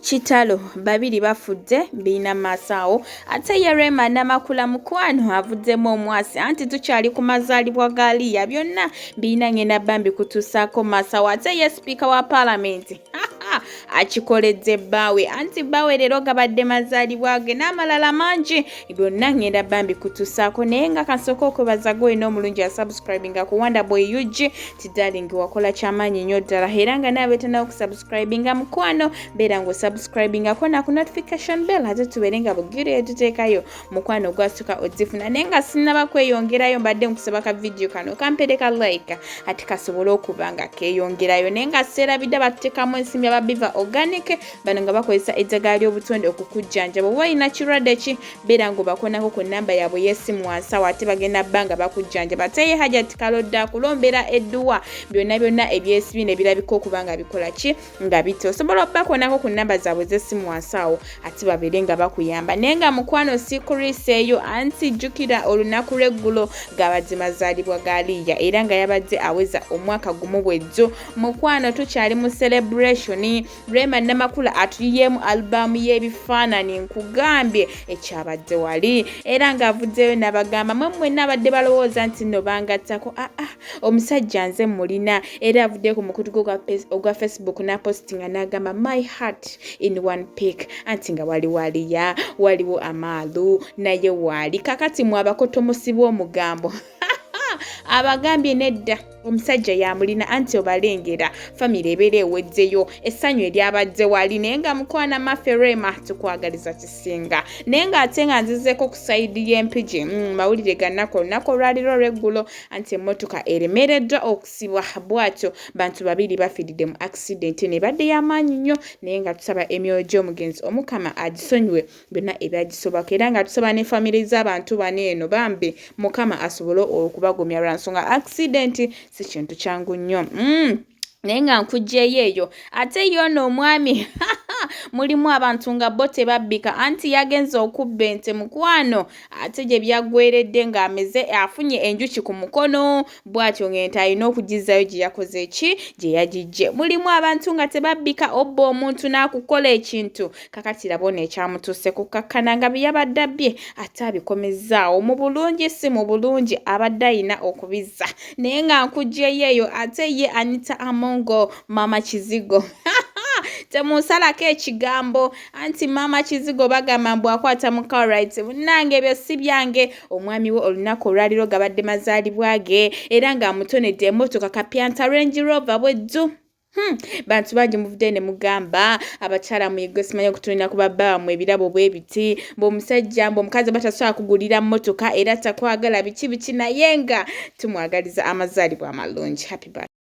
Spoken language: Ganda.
Chitalo babiri bafudde bina masawo ate ye Rema Namakula mukwano avuddemu omwasi anti tukyali ku mazaalibwa ga Aaliyah byonna bina ngenda bambi kutusaako masawo ate ye Sipiika wa Paalamenti akikoledde bbaawe anti bbaawe leero gabadde mazaalibwa ge n'amalala mangi byonna ngenda bambi kutusaako naye nga kasooka okwebaza gwe n'omulungi ya subscribinga ku Wanda Boy UG tiddaling wakola kyamaanyi nnyo ddala era nga naawe tanawo kusubscribinga mukwano beera ngo subscribinga kona ku notification bell ate tubeere nga bugire tuteekayo mukwano gwasooka ozifuna naye nga sinnaba kweyongerayo mbadde nkusaba ka video kano kampere ka like ate kasobole okuba nga keeyongerayo naye nga seerabidde batuteekamu ensimbi ababiva organic bano nga bakozesa eddagala ly'obutonde okukujjanjaba oba olina kirwadde ki beera ngo bakonako ku nnamba yaabwe y'essimu wansawo ate bagenda bbanga bakujjanjaba ate ye Hajati Kalodda akulombera edduwa byonna ebyesibi ne birabika okuba nga bikola ki nga bite osobola okubakonako ku nnamba zaabwe z'essimu wansawo ate babeere nga bakuyamba naye nga mukwano sikuriiseeyo anti jjukira olunaku lw'eggulo gabadde mazaalibwa ga Aaliyah era nga yabadde aweza omwaka gumu bwejjo mukwano tukyali mu celebration Rema Namakula atuyemu albamu y'ebifaananyi nkugambye ekyabadde wali era ng'avuddeyo n'abagamba mmwe n'abadde balowooza nti nno bangattako omusajja nze mulina era avudde ku mukutu ogwa Facebook n'apostinga n'agamba my heart in one pic anti nga waliwo Aaliyah waliwo Amaalu naye waali kakati mu abakotomosi b'omugambo abagambye nedda omusajja yamulina anti obalengera famire ebeera eweddeyo essanyu eryabadde wali naye nga mukwana maffe Rema tukwagaliza kisinga naye nga ate nga nzizeeko ku sayidi y'empigi mawulire gannako olunaku olwaliro lw'eggulo anti emmotoka eremereddwa okusibwa bwatyo bantu babiri bafiiridde mu accident nebadde y'amaanyi nnyo naye nga tusaba emyoyo gy'omugenzi omukama agisonyiwe byonna ebyagisobako era nga tusaba ne famire z'abantu bano eno bambi mukama asobole okubagumya lwa nsonga accident si kintu kyangu nnyo naye nga nkugjeeyo eyo ate yono omwami mulimu abantu nga bo tebabbika anti yagenza okubba ente mukwano ate gye byaggweredde ng'ameze afunye enjuki ku mukono bw'atyo ng'ente alina okugizzayo gye yakoze eki gye yagijje mulimu abantu nga tebabbika obba omuntu n'akukola ekintu kakati labona ekyamutuuse kukakkana nga byabadde abbye ate abikomezzaawo mu bulungi si mu bulungi abadde alina okubizza naye nga nkugjeeyo eyo ate ye Anita Among mama Kizigo temunsalako ekigambo anti mama Kizigo bagamba mbu akwata mu car rights nange ebyo si byange omwami we olunaku olwaliro gabadde mazaalibwa ge era ng'amutonedde emmotoka kapyanta Range Rover bwejju bantu bangi muvudde ne mugamba abakyala muyigwe simanyi okutulina ku babba mu ebirabo bwe biti ng'omusajja ng'omukazi batasobola kugulira mmotoka era takwagala biki naye nga tumwagaliza amazaalibwa amalungi happy birthday.